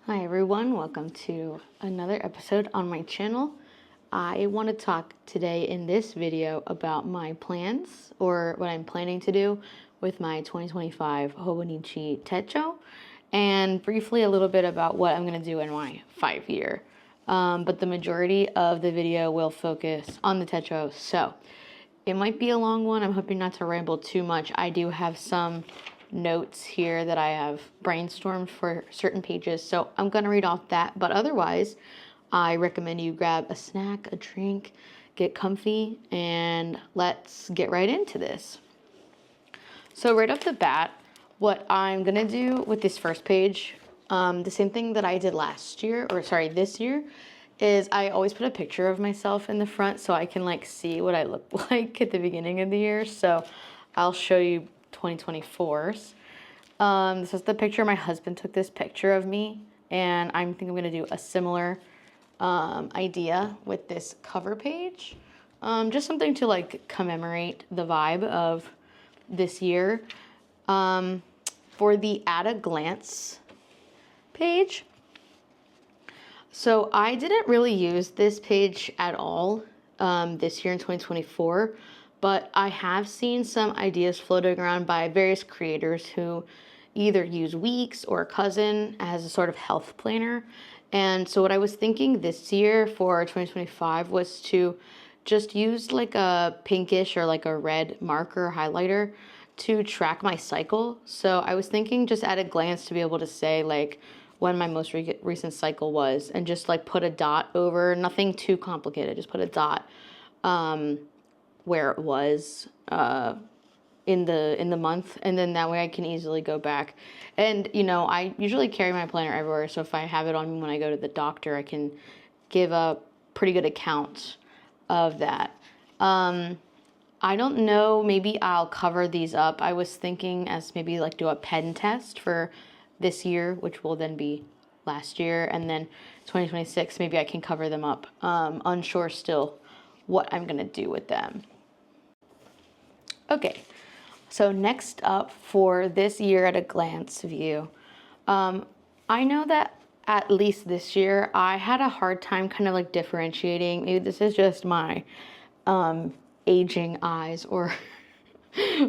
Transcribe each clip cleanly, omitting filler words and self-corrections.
Hi everyone, welcome to another episode on my channel. I want to talk today in this video about my plans, or what I'm planning to do with my 2025 Hobonichi Techo, and briefly a little bit about what I'm going to do in my 5-year. But the majority of the video will focus on the Techo, so it might be a long one. I'm hoping not to ramble too much. I do have some notes here that I have brainstormed for certain pages, so I'm gonna read off that, but otherwise I recommend you grab a snack, a drink, get comfy, and let's get right into this. So right off the bat, what I'm gonna do with this first page, the same thing that I did this year, is I always put a picture of myself in the front so I can like see what I look like at the beginning of the year. So I'll show you 2024's. This is the picture my husband took this picture of me, and I think I'm gonna do a similar idea with this cover page. Just something to like commemorate the vibe of this year. For the at a glance page, so I didn't really use this page at all this year in 2024, but I have seen some ideas floating around by various creators who either use weeks or a cousin as a sort of health planner. And so what I was thinking this year for 2025 was to just use like a pinkish or like a red marker highlighter to track my cycle. So I was thinking just at a glance to be able to say like when my most recent cycle was, and just like put a dot over, nothing too complicated, just put a dot where it was in the month, and then that way I can easily go back. And you know, I usually carry my planner everywhere, so if I have it on me when I go to the doctor, I can give a pretty good account of that. I don't know, maybe I'll cover these up. I was thinking as maybe like do a pen test for this year, which will then be last year, and then 2026 maybe I can cover them up. Unsure still what I'm gonna do with them. Okay, so next up for this year at a glance view, I know that at least this year I had a hard time kind of like differentiating. Maybe this is just my aging eyes or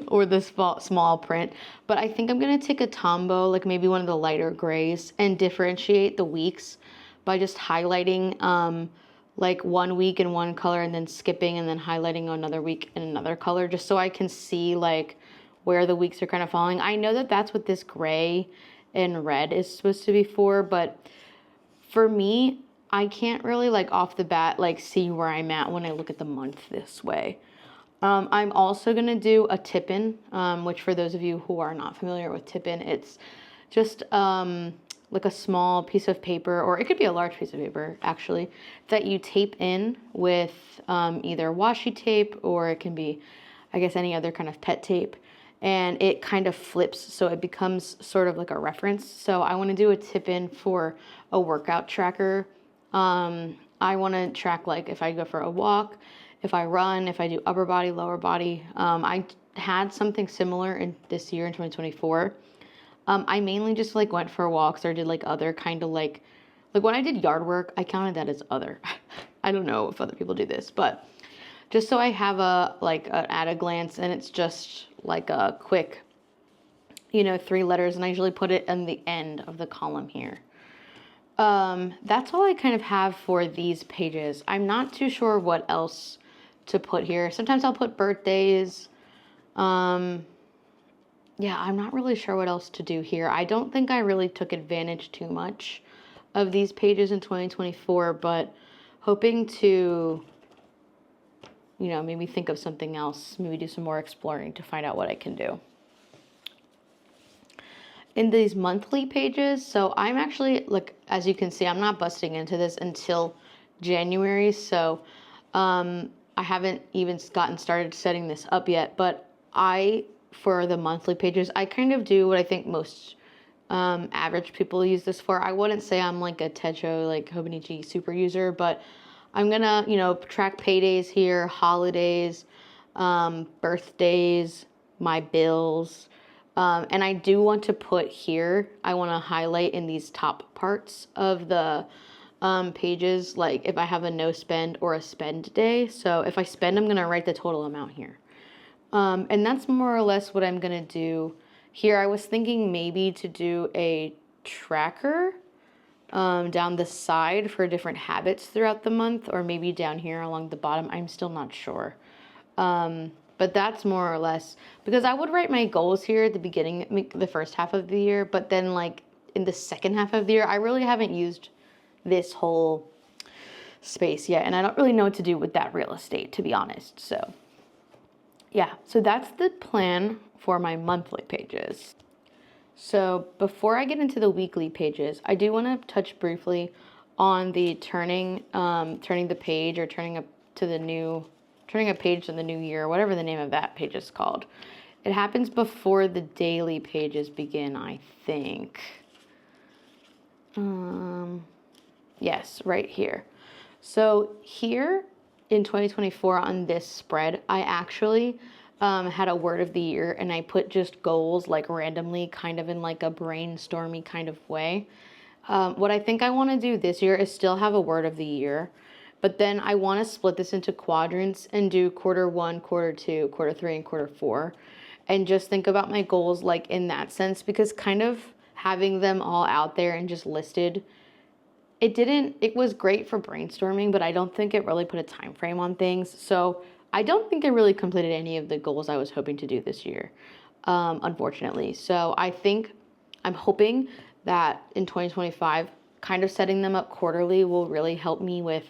or the small print, but I think I'm gonna take a Tombow, like maybe one of the lighter grays, and differentiate the weeks by just highlighting like 1 week in one color and then skipping and then highlighting another week in another color, just so I can see like where the weeks are kind of falling. I know that that's what this gray and red is supposed to be for, but for me, I can't really like off the bat like see where I'm at when I look at the month this way. I'm also gonna do a tip-in, which for those of you who are not familiar with tip-in, it's just like a small piece of paper, or it could be a large piece of paper actually, that you tape in with either washi tape, or it can be, I guess, any other kind of pet tape, and it kind of flips so it becomes sort of like a reference. So I want to do a tip-in for a workout tracker. I want to track like if I go for a walk, if I run, if I do upper body, lower body. I had something similar in this year in 2024. I mainly just like went for walks or did like other kind of like when I did yard work, I counted that as other. I don't know if other people do this, but just so I have a like an at a glance, and it's just like a quick, 3 letters, and I usually put it in the end of the column here. That's all I kind of have for these pages. I'm not too sure what else to put here. Sometimes I'll put birthdays. Yeah, I'm not really sure what else to do here. I don't think I really took advantage too much of these pages in 2024, but hoping to, maybe think of something else, maybe do some more exploring to find out what I can do. In these monthly pages, so I'm actually, like, as you can see, I'm not busting into this until January, so I haven't even gotten started setting this up yet, but for the monthly pages, I kind of do what I think most average people use this for. I wouldn't say I'm like a Techo, like Hobonichi super user, but I'm gonna, track paydays here, holidays, birthdays, my bills, And I do want to put here, I want to highlight in these top parts of the pages, like if I have a no spend or a spend day. So if I spend, I'm going to write the total amount here. And that's more or less what I'm going to do here. I was thinking maybe to do a tracker down the side for different habits throughout the month, or maybe down here along the bottom. I'm still not sure. But that's more or less, because I would write my goals here at the beginning, the first half of the year, but then like in the second half of the year, I really haven't used this whole space yet, and I don't really know what to do with that real estate, to be honest. So yeah, so that's the plan for my monthly pages. So before I get into the weekly pages, I do want to touch briefly on the turning the page, or turning a page to the new year, whatever the name of that page is called. It happens before the daily pages begin, I think. Yes, right here. So here in 2024 on this spread, I actually had a word of the year, and I put just goals like randomly, kind of in like a brainstormy kind of way. What I think I want to do this year is still have a word of the year, but then I want to split this into quadrants and do quarter 1, quarter 2, quarter 3, and quarter 4. And just think about my goals like in that sense, because kind of having them all out there and just listed, it was great for brainstorming, but I don't think it really put a time frame on things. So I don't think I really completed any of the goals I was hoping to do this year, unfortunately. So I'm hoping that in 2025, kind of setting them up quarterly will really help me with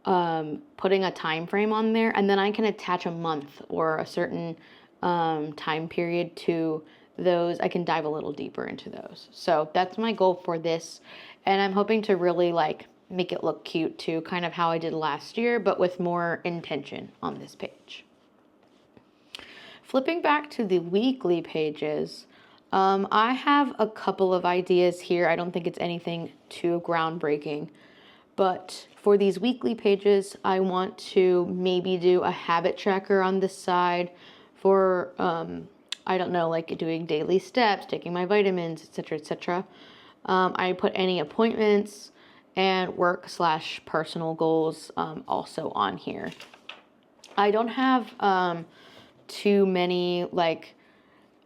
putting a time frame on there, and then I can attach a month or a certain time period to those. I can dive a little deeper into those. So that's my goal for this, and I'm hoping to really like make it look cute too, kind of how I did last year, but with more intention on this page. Flipping back to the weekly pages, I have a couple of ideas here. I don't think it's anything too groundbreaking, but for these weekly pages, I want to maybe do a habit tracker on this side for, I don't know, like doing daily steps, taking my vitamins, etc., etc. I put any appointments and work/personal goals also on here. I don't have too many like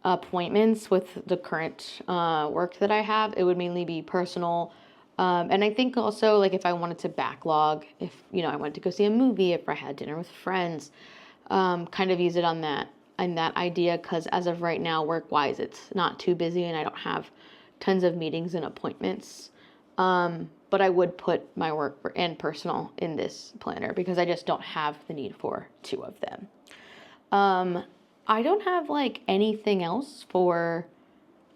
appointments with the current work that I have. It would mainly be personal. And I think also like if I wanted to backlog, if I wanted to go see a movie, if I had dinner with friends, kind of use it on that idea, because as of right now, work-wise, it's not too busy and I don't have tons of meetings and appointments. But I would put my work and personal in this planner because I just don't have the need for two of them. I don't have like anything else for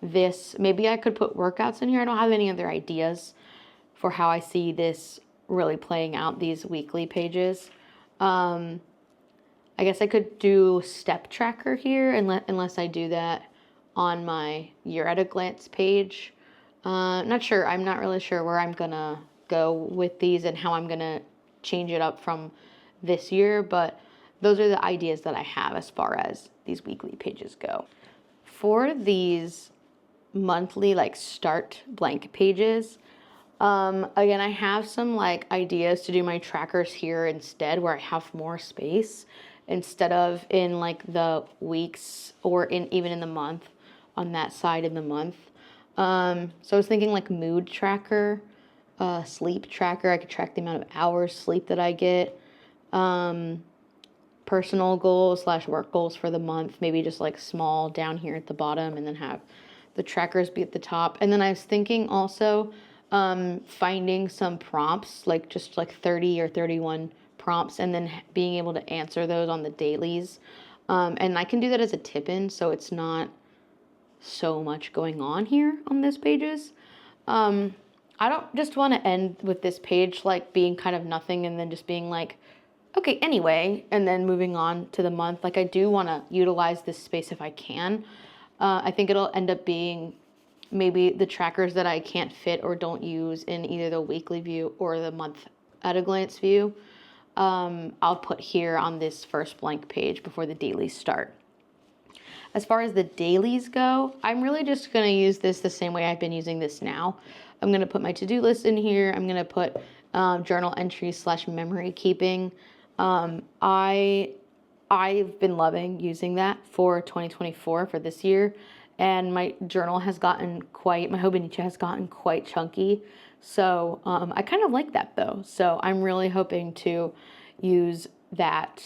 this. Maybe I could put workouts in here. I don't have any other ideas for how I see this really playing out, these weekly pages. I guess I could do step tracker here, unless I do that on my year at a glance page. Not sure. I'm not really sure where I'm gonna go with these and how I'm gonna change it up from this year, but those are the ideas that I have as far as these weekly pages go. For these monthly like start blank pages, again, I have some like ideas to do my trackers here instead, where I have more space instead of in like the weeks or even in the month, on that side in the month. So I was thinking like mood tracker, sleep tracker. I could track the amount of hours sleep that I get. Personal goals / work goals for the month, maybe just like small down here at the bottom, and then have the trackers be at the top. And then I was thinking also finding some prompts, like just like 30 or 31 prompts, and then being able to answer those on the dailies. And I can do that as a tip-in, so it's not so much going on here on this pages. I don't just want to end with this page like being kind of nothing and then just being like, okay, anyway, and then moving on to the month. Like I do want to utilize this space if I can. I think it'll end up being maybe the trackers that I can't fit or don't use in either the weekly view or the month at a glance view. I'll put here on this first blank page before the dailies start. As far as the dailies go, I'm really just gonna use this the same way I've been using this now. I'm gonna put my to-do list in here. I'm gonna put journal entries / memory keeping. I've been loving using that for 2024 for this year, and my journal has gotten my Hobonichi has gotten quite chunky. So I kind of like that though. So I'm really hoping to use that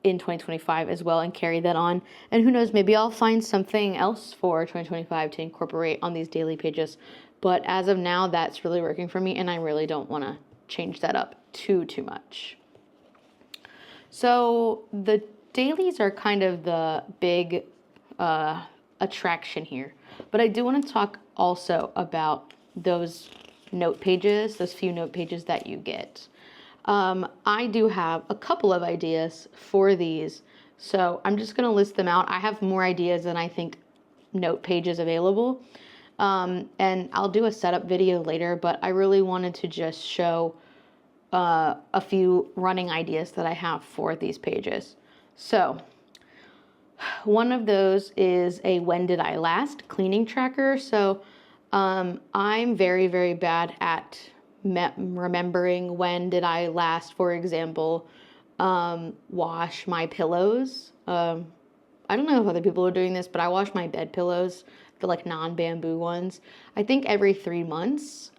in 2025 as well and carry that on. And who knows, maybe I'll find something else for 2025 to incorporate on these daily pages. But as of now, that's really working for me, and I really don't want to change that up too much. So the dailies are kind of the big attraction here. But I do want to talk also about those note pages, those few note pages that you get. I do have a couple of ideas for these, so I'm just going to list them out. I have more ideas than I think note pages available, and I'll do a setup video later, but I really wanted to just show a few running ideas that I have for these pages. So one of those is a when did I last cleaning tracker. So I'm very bad at remembering when did I last, for example, wash my pillows. I don't know if other people are doing this, but I wash my bed pillows, the like non-bamboo ones, I think every 3 months.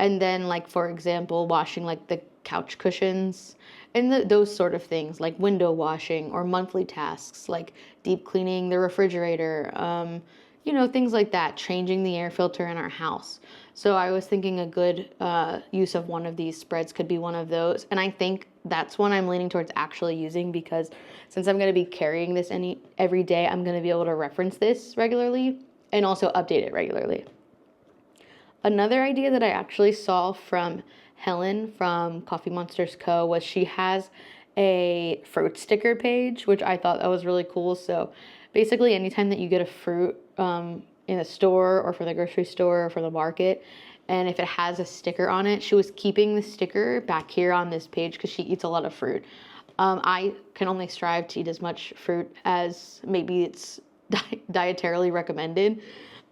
And then like, for example, washing like the couch cushions and those sort of things, like window washing or monthly tasks, like deep cleaning the refrigerator, things like that, changing the air filter in our house. So I was thinking a good use of one of these spreads could be one of those. And I think that's one I'm leaning towards actually using, because since I'm going to be carrying this every day, I'm going to be able to reference this regularly and also update it regularly. Another idea that I actually saw from Helen from Coffee Monsters Co. was she has a fruit sticker page, which I thought that was really cool. So basically anytime that you get a fruit in the store or for the grocery store or for the market, and if it has a sticker on it, she was keeping the sticker back here on this page because she eats a lot of fruit. I can only strive to eat as much fruit as maybe it's dietarily recommended.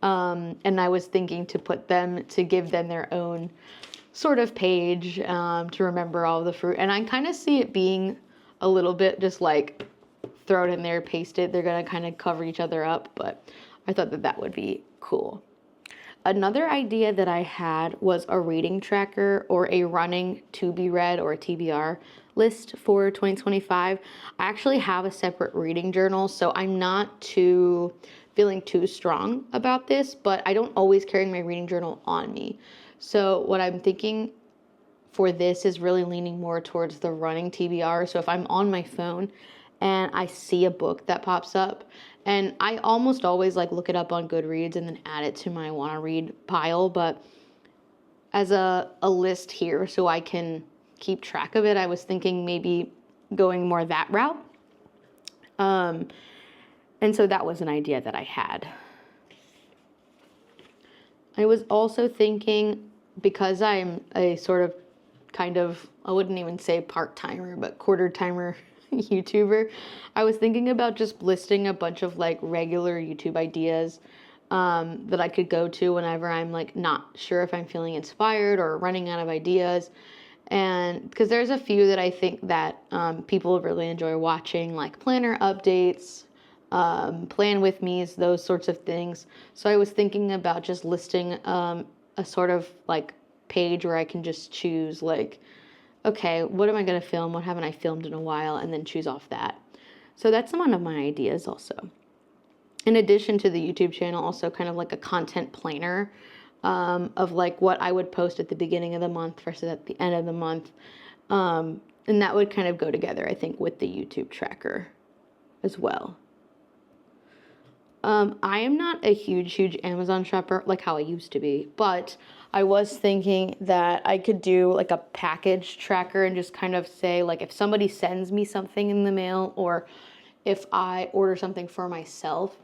And I was thinking to give them their own sort of page to remember all the fruit. And I kind of see it being a little bit just like throw it in there, paste it. They're going to kind of cover each other up, but I thought that would be cool. Another idea that I had was a reading tracker or a running to be read or a TBR list for 2025. I actually have a separate reading journal, so I'm not feeling too strong about this, but I don't always carry my reading journal on me. So what I'm thinking for this is really leaning more towards the running TBR. So if I'm on my phone and I see a book that pops up, and I almost always like look it up on Goodreads and then add it to my want to read pile, but as a list here so I can keep track of it, I was thinking maybe going more that route. And so that was an idea that I had. I was also thinking, because I'm a sort of kind of, I wouldn't even say part-timer, but quarter-timer YouTuber, I was thinking about just listing a bunch of like regular YouTube ideas that I could go to whenever I'm like not sure if I'm feeling inspired or running out of ideas. And because there's a few that I think that people really enjoy watching, like planner updates, plan with me's, those sorts of things. So I was thinking about just listing a sort of like page where I can just choose like, okay, what am I going to film? What haven't I filmed in a while? And then choose off that. So that's one of my ideas also. In addition to the YouTube channel, also kind of like a content planner of like what I would post at the beginning of the month versus at the end of the month. And that would kind of go together, I think, with the YouTube tracker as well. I am not a huge Amazon shopper like how I used to be, but I was thinking that I could do like a package tracker and just kind of say like if somebody sends me something in the mail or if I order something for myself,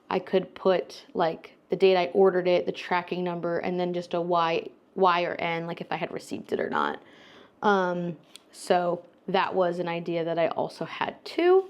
I could put like the date I ordered it, the tracking number, and then just a Y or N, like if I had received it or not. So that was an idea that I also had too.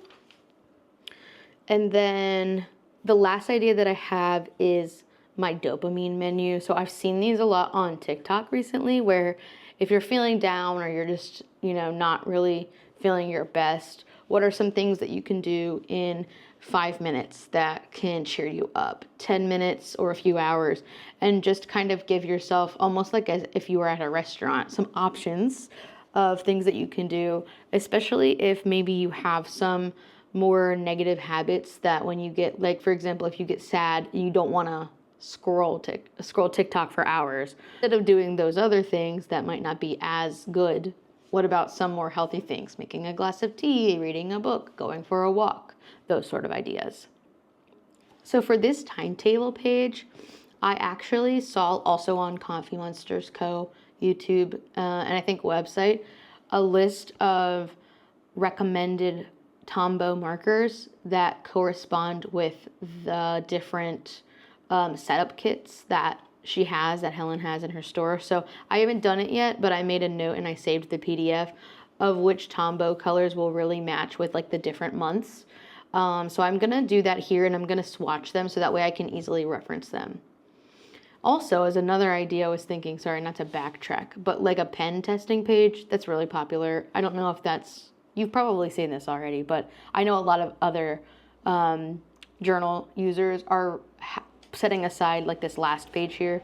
And then the last idea that I have is my dopamine menu. So I've seen these a lot on TikTok recently, where if you're feeling down or you're just, not really feeling your best, what are some things that you can do in 5 minutes that can cheer you up, 10 minutes or a few hours, and just kind of give yourself, almost like as if you were at a restaurant, some options of things that you can do, especially if maybe you have some more negative habits that when you get, like, for example, if you get sad, you don't want to scroll TikTok for hours. Instead of doing those other things that might not be as good, what about some more healthy things? Making a glass of tea, reading a book, going for a walk, those sort of ideas. So for this timetable page, I actually saw also on Coffee Monsters Co. YouTube, and I think website, a list of recommended Tombow markers that correspond with the different setup kits that Helen has in her store. So I haven't done it yet, but I made a note and I saved the PDF of which Tombow colors will really match with like the different months. So I'm gonna do that here, and I'm gonna swatch them so that way I can easily reference them. Also, as another idea, I was thinking, sorry, not to backtrack, but like a pen testing page, that's really popular. I don't know if you've probably seen this already, but I know a lot of other journal users are setting aside like this last page here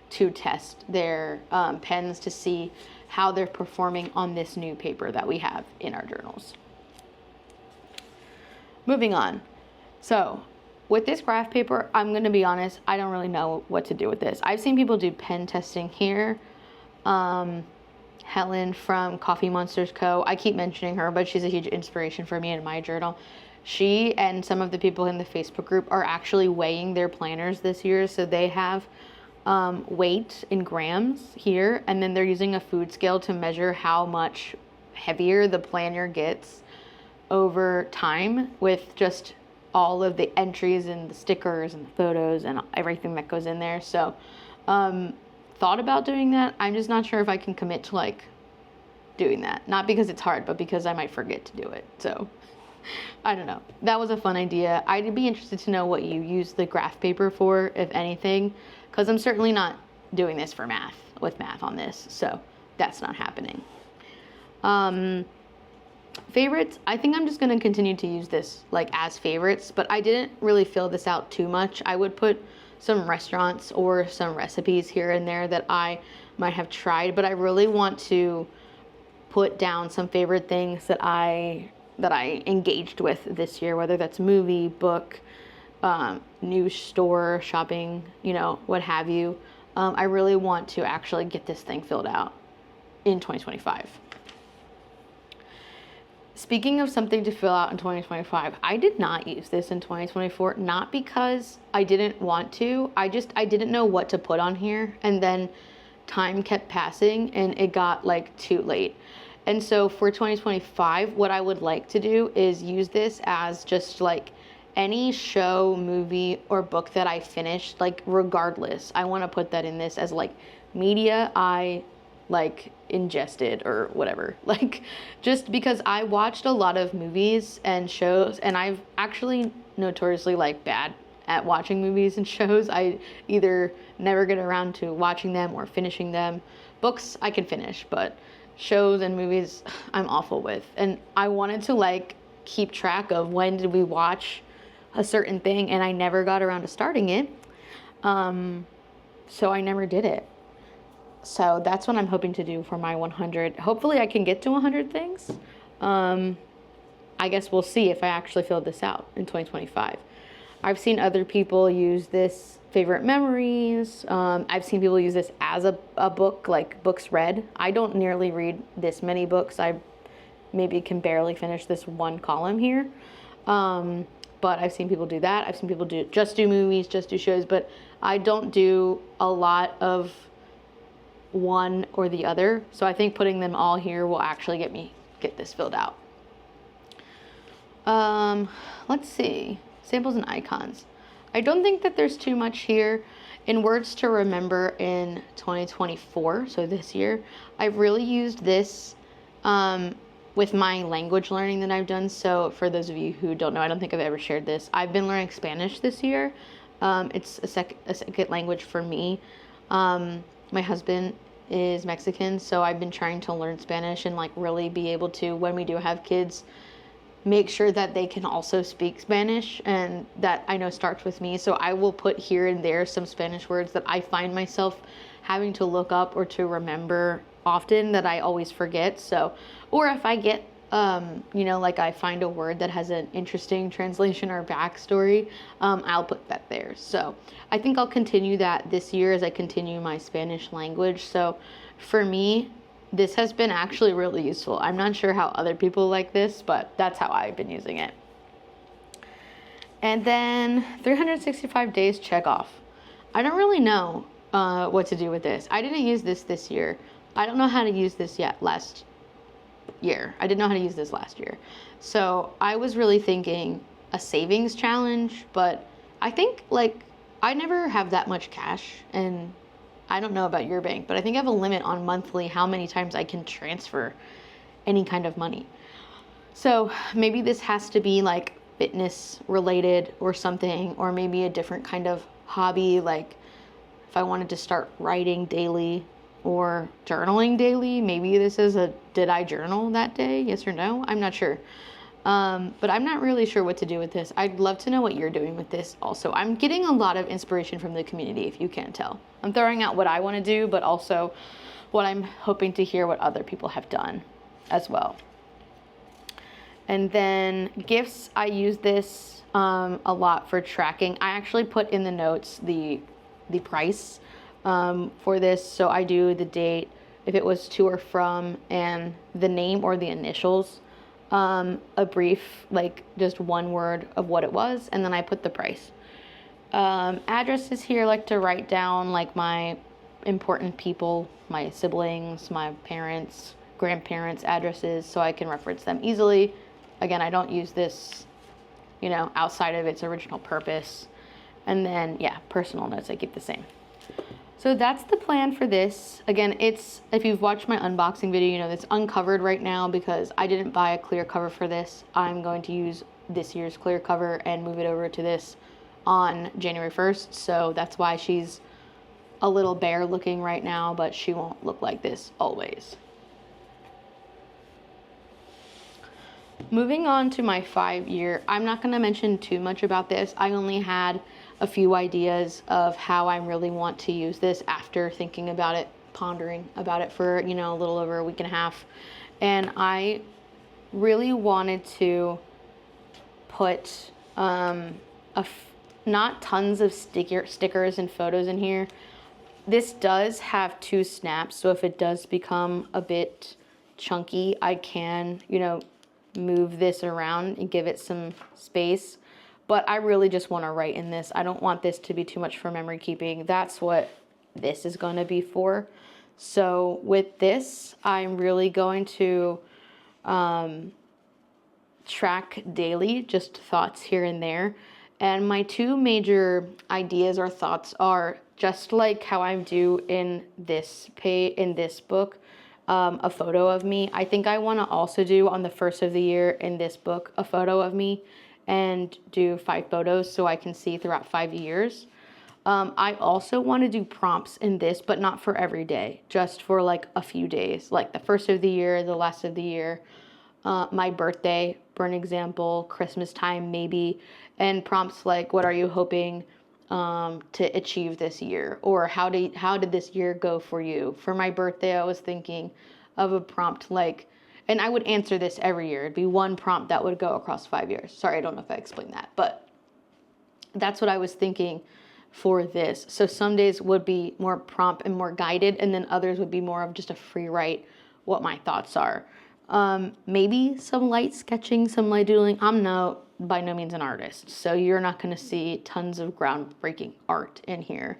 to test their pens to see how they're performing on this new paper that we have in our journals. Moving on. So with this graph paper, I'm going to be honest, I don't really know what to do with this. I've seen people do pen testing here. Helen from Coffee Monsters Co. I keep mentioning her, but she's a huge inspiration for me in my journal. She and some of the people in the Facebook group are actually weighing their planners this year. So they have weight in grams here, and then they're using a food scale to measure how much heavier the planner gets over time with just all of the entries and the stickers and the photos and everything that goes in there. So thought about doing that. I'm just not sure if I can commit to like doing that. Not because it's hard, but because I might forget to do it. So I don't know. That was a fun idea. I'd be interested to know what you use the graph paper for, if anything, because I'm certainly not doing this for math on this. So that's not happening. Favorites, I think I'm just going to continue to use this like as favorites, but I didn't really fill this out too much. I would put some restaurants or some recipes here and there that I might have tried, but I really want to put down some favorite things that I engaged with this year, whether that's movie, book, news store, shopping, what have you. I really want to actually get this thing filled out in 2025. Speaking of something to fill out in 2025, I did not use this in 2024, not because I didn't want to, I didn't know what to put on here, and then time kept passing and it got like too late. And so for 2025, what I would like to do is use this as just like any show, movie, or book that I finished, like regardless, I want to put that in this as like media I like ingested or whatever, like just because I watched a lot of movies and shows, and I've actually notoriously like bad at watching movies and shows. I either never get around to watching them or finishing them. Books I can finish, but shows and movies I'm awful with. And I wanted to like keep track of when did we watch a certain thing, and I never got around to starting it, so I never did it. So that's what I'm hoping to do for my 100. Hopefully I can get to 100 things. I guess we'll see if I actually fill this out in 2025. I've seen other people use this favorite memories. I've seen people use this as a book, like books read. I don't nearly read this many books. I maybe can barely finish this one column here. But I've seen people do that. I've seen people do movies, just do shows, but I don't do a lot of one or the other. So I think putting them all here will actually get this filled out. Let's see. Samples and icons. I don't think that there's too much here. In words to remember in 2024, so this year, I've really used this with my language learning that I've done. So for those of you who don't know, I don't think I've ever shared this. I've been learning Spanish this year. It's a second language for me. My husband is Mexican, so I've been trying to learn Spanish and like really be able to, when we do have kids, make sure that they can also speak Spanish, and that I know starts with me. So I will put here and there some Spanish words that I find myself having to look up or to remember often that I always forget. So, or if I get, like I find a word that has an interesting translation or backstory, I'll put that there. So I think I'll continue that this year as I continue my Spanish language. So for me, this has been actually really useful. I'm not sure how other people like this, but that's how I've been using it. And then 365 days check off. I don't really know what to do with this. I didn't use this year. I don't know how to use this yet last year. I didn't know how to use this last year. So I was really thinking a savings challenge, but I think like I never have that much cash, and I don't know about your bank, but I think I have a limit on monthly how many times I can transfer any kind of money. So maybe this has to be like fitness related or something, or maybe a different kind of hobby. Like if I wanted to start writing daily or journaling daily, maybe this is a, did I journal that day? Yes or no? I'm not sure. But I'm not really sure what to do with this. I'd love to know what you're doing with this also. I'm getting a lot of inspiration from the community, if you can't tell. I'm throwing out what I want to do, but also what I'm hoping to hear what other people have done as well. And then gifts, I use this a lot for tracking. I actually put in the notes the price for this. So I do the date, if it was to or from, and the name or the initials. A brief, like just one word of what it was, and then I put the price. Addresses here, I like to write down like my important people, my siblings, my parents, grandparents' addresses, so I can reference them easily. Again, I don't use this, outside of its original purpose. And then, yeah, personal notes, I keep the same. So that's the plan for this. Again, it's, if you've watched my unboxing video, it's uncovered right now because I didn't buy a clear cover for this. I'm going to use this year's clear cover and move it over to this on January 1st. So that's why she's a little bare looking right now, but she won't look like this always. Moving on to my 5-year, I'm not going to mention too much about this. I only had a few ideas of how I really want to use this after thinking about it, pondering about it for, a little over a week and a half. And I really wanted to put not tons of stickers and photos in here. This does have 2 snaps, so if it does become a bit chunky, I can, move this around and give it some space. But I really just want to write in this. I don't want this to be too much for memory keeping. That's what this is going to be for. So with this, I'm really going to track daily, just thoughts here and there. And my 2 major ideas or thoughts are, just like how I do in this book, a photo of me. I think I want to also do on the first of the year in this book a photo of me, and do 5 photos so I can see throughout 5 years. I also want to do prompts in this, but not for every day, just for like a few days, like the first of the year, the last of the year, my birthday, for an example, Christmas time maybe, and prompts like, what are you hoping to achieve this year, or how did this year go for you? For my birthday, I was thinking of a prompt like, and I would answer this every year. It'd be one prompt that would go across 5 years. Sorry, I don't know if I explained that, but that's what I was thinking for this. So some days would be more prompt and more guided, and then others would be more of just a free write, what my thoughts are. Maybe some light sketching, some light doodling. I'm by no means an artist, so you're not going to see tons of groundbreaking art in here.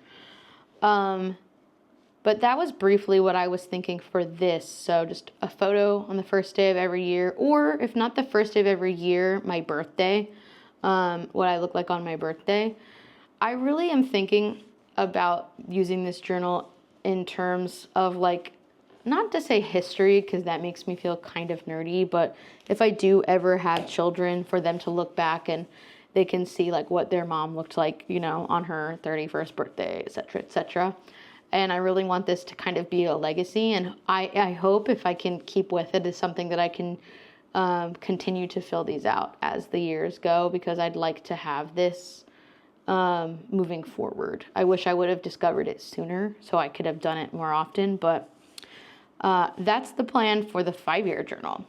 But that was briefly what I was thinking for this. So just a photo on the first day of every year, or if not the first day of every year, my birthday, what I look like on my birthday. I really am thinking about using this journal in terms of like not to say history, because that makes me feel kind of nerdy, but if I do ever have children, for them to look back and they can see like what their mom looked like, you know, on her 31st birthday, etc., etc. And I really want this to kind of be a legacy, and I hope if I can keep with it is something that I can continue to fill these out as the years go, because I'd like to have this moving forward. I wish I would have discovered it sooner so I could have done it more often, but that's the plan for the 5-year journal.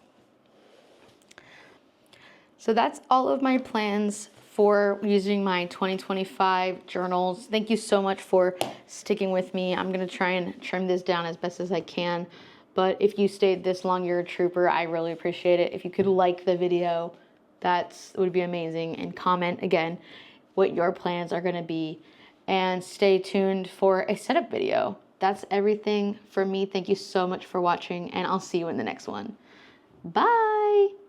So that's all of my plans for using my 2025 journals. Thank you so much for sticking with me. I'm going to try and trim this down as best as I can. But if you stayed this long, you're a trooper. I really appreciate it. If you could like the video, that would be amazing. And comment again what your plans are going to be. And stay tuned for a setup video. That's everything for me. Thank you so much for watching, and I'll see you in the next one. Bye!